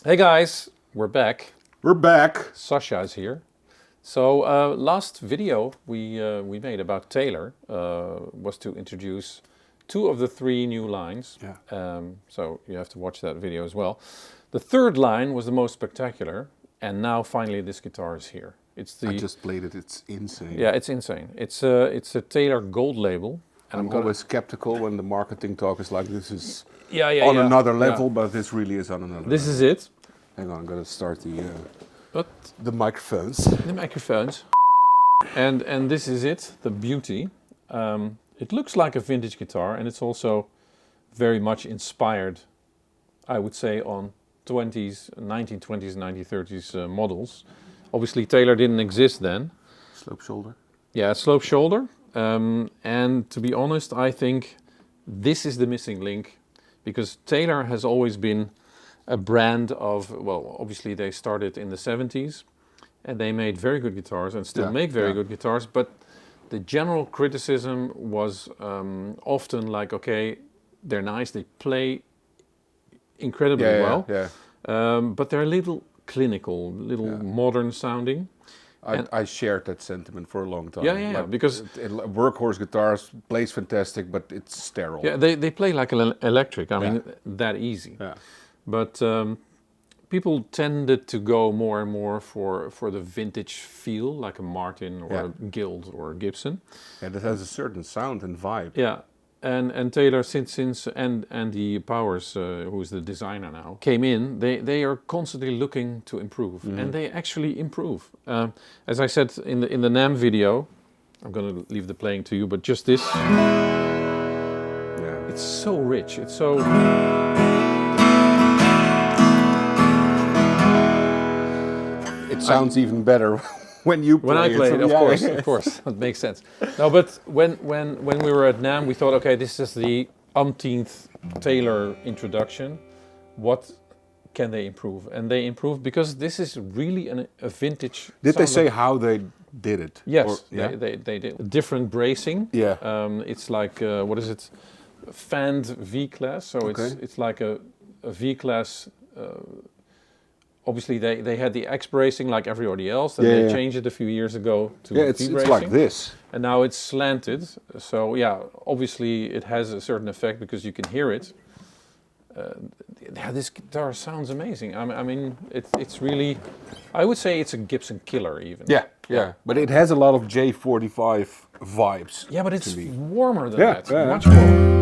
Hey guys, we're back. We're back. Sasha is here. So last video we made about Taylor was to introduce 2 of the 3 new lines. Yeah. So you have to watch that video as well. The 3rd line was the most spectacular, and now finally this guitar is here. It's the I just played it. It's insane. yeah, it's insane. It's a Taylor Gold label. And I'm always skeptical when the marketing talk is like this is yeah, on another level, but this really is on another This level. is it. Hang on, I'm gonna start But the microphones. the microphones. And this is it, the beauty. It looks like a vintage guitar, and it's also very much inspired, I would say, on 1920s, 1930s models. Obviously, Taylor didn't exist then. Slope shoulder. Yeah, slope shoulder. And to be honest, I think this is the missing link, because Taylor has always been a brand of, well, obviously they started in the 70s and they made very good guitars and still make very good guitars, but the general criticism was often like, okay, they're nice, they play incredibly well, but they're a little clinical, little modern sounding. I shared that sentiment for a long time. Like, because workhorse guitars plays fantastic, but it's sterile. Yeah, they play like electric. I mean, that easy. Yeah. But people tended to go more and more for the vintage feel, like a Martin or a Guild or a Gibson. Yeah, that has a certain sound and vibe. Yeah, and Taylor since and Andy Powers, who is the designer now, came in. They are constantly looking to improve, and they actually improve. As I said in the NAMM video, I'm gonna leave the playing to you, but just this. Yeah. It's so rich. It's so. It sounds even better when you play When I play it, so of course, that makes sense. No, but when we were at NAMM, we thought, okay, this is the umpteenth Taylor introduction. What can they improve? And they improved because this is really a vintage. Did they say how they did it? Yes, they did. Different bracing. Yeah. It's like, what is it? Fanned V-class. So it's like a V-class. Obviously, they had the X bracing like everybody else, and they changed it a few years ago to V bracing. It's like this. And now it's slanted. So yeah, obviously it has a certain effect because you can hear it. This guitar sounds amazing. I mean, it's really, I would say it's a Gibson killer even. Yeah. But it has a lot of J45 vibes. Yeah, but it's warmer than that. Yeah. Much warmer.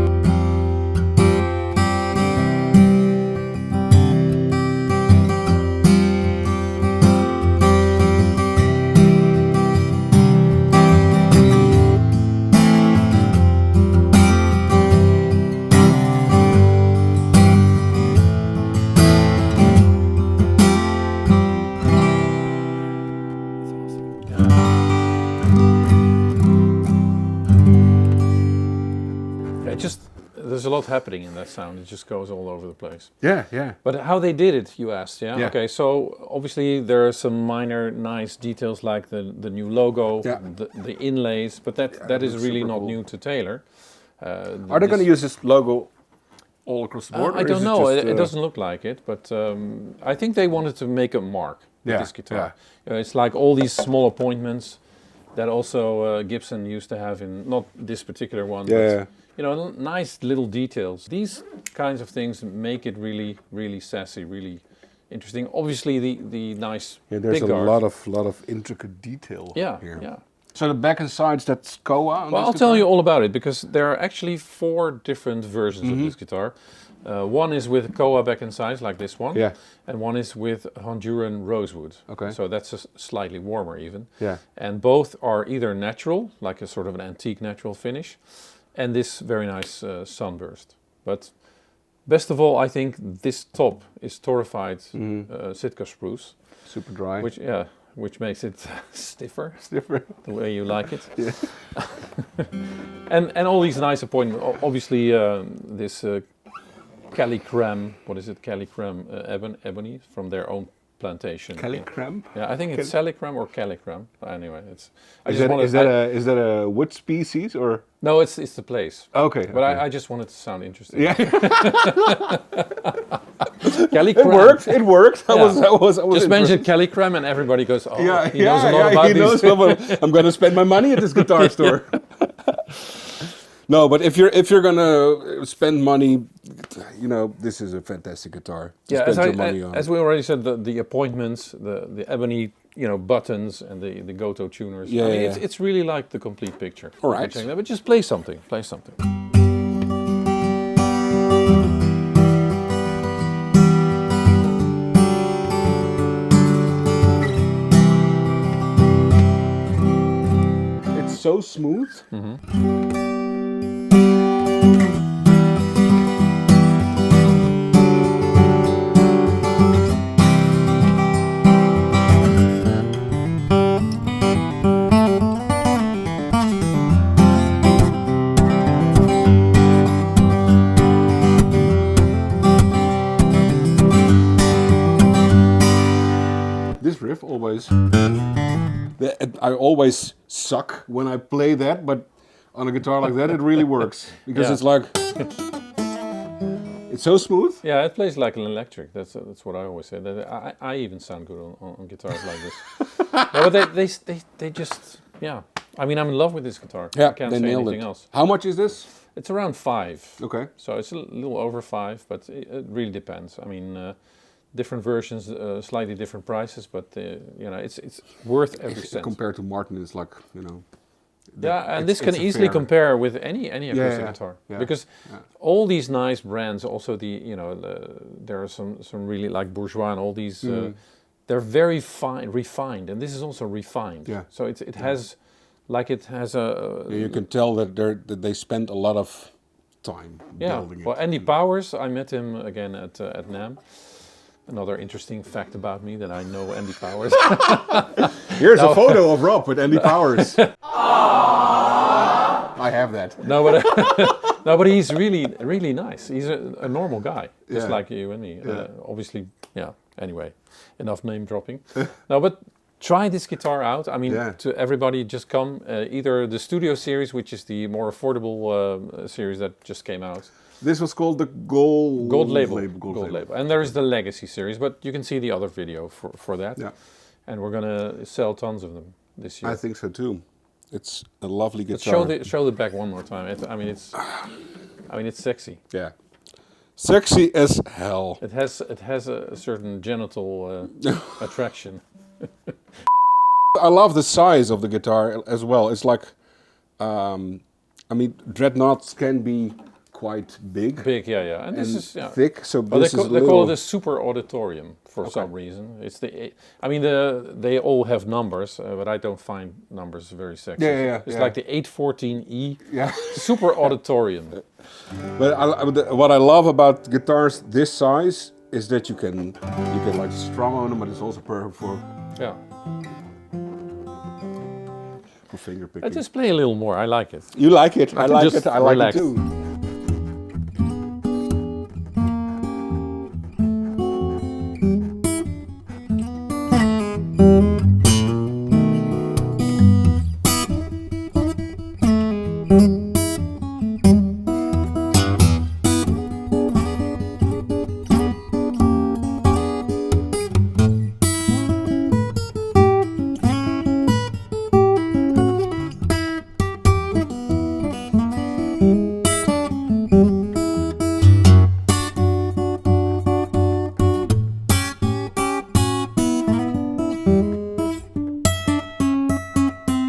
There's a lot happening in that sound. It just goes all over the place. Yeah. But how they did it, you asked, yeah? Okay, so obviously there are some minor nice details like the new logo, the inlays, but that is really not new to Taylor. Are they going to use this logo all across the board? I don't know. It doesn't look like it, but I think they wanted to make a mark with this guitar. It's like all these small appointments that also Gibson used to have in, not this particular one, but you know, nice little details. These kinds of things make it really, really sassy, really interesting. Obviously, the nice there's big a guard. lot of intricate detail here. Yeah. So the back and sides, that's Koa? Well, I'll tell you all about it, because there are actually 4 different versions of this guitar. One is with Koa back and sides, like this one. Yeah. And one is with Honduran rosewood. Okay. So that's slightly warmer even. Yeah. And both are either natural, like a sort of an antique natural finish, and this very nice sunburst. But best of all, I think this top is torrefied Sitka spruce. Super dry. Which makes it stiffer. Stiffer. The way you like it. Yeah. and all these nice appointments. Obviously, this Calicram, what is it? Calicram ebony from their own plantation. Calicram? Yeah, I think it's Salicram or Calicram. Anyway, it's. Is that a wood species or? No, it's the place. Okay. But I just wanted to sound interesting. Yeah. Kelly It Cram. worked. It worked. I Yeah. was Just mention Kelly Cram and everybody goes, oh, Yeah, he knows a lot yeah, about he these. knows. Well, I'm going to spend my money at this guitar store. No, but if you're gonna spend money, you know, this is a fantastic guitar to Yeah, spend your money on. as we already said, the appointments, the ebony, you know, buttons and the Goto tuners. Yeah, I mean, yeah. it's really like the complete picture. All right. Check that, but just play something. Play something. It's so smooth. This riff always. I always suck when I play that, but on a guitar like that, it really works because Yeah. it's like it's so smooth. Yeah, it plays like an electric. That's what I always say. That I even sound good on guitars like this. Yeah, but they just, yeah. I mean, I'm in love with this guitar. I can't they say nailed anything it. else. How much is this? It's around 5. Okay. So it's a little over 5, but it really depends. I mean, different versions, slightly different prices, but you know, it's worth every cent. Compared to Martin, it's like, you know. Yeah, and it's- this can it's a easily fair- compare with any acoustic yeah, guitar, yeah, because yeah. all these nice brands, also there are some really like Bourgeois and all these. They're very refined, and this is also refined. Yeah. So it has, like it has a. Yeah, you can tell that they spent a lot of time building it. Well, Andy Powers, I met him again at NAMM. Another interesting fact about me, that I know Andy Powers. Here's a photo of Rob with Andy Powers. I have that. No, but no, but he's really nice. He's a normal guy, just Yeah. like you and me. Yeah. Obviously, yeah. Anyway, enough name dropping. No, but try this guitar out. I mean, Yeah. to everybody, just come. Either the Studio series, which is the more affordable series that just came out. This was called the Gold Label. Gold Label. And there is the Legacy series, but you can see the other video for that. Yeah, And we're gonna sell tons of them this year. I think so too. It's a lovely But guitar. show the back one more time. I mean, it's sexy. Yeah, sexy as hell. It has a certain genital attraction. I love the size of the guitar as well. It's like, I mean, dreadnoughts can be quite big, Big, yeah. And this and is, yeah. thick. So Well, this they is call it little. a super auditorium for some reason. It's I mean, they all have numbers, but I don't find numbers very sexy. Yeah. It's like the 814E Yeah. super auditorium. But what I love about guitars this size is that you can like strum on them, but it's also perfect for Yeah. finger picking. Just play a little more. I like it. You like it? I like just it. I like relax. it too.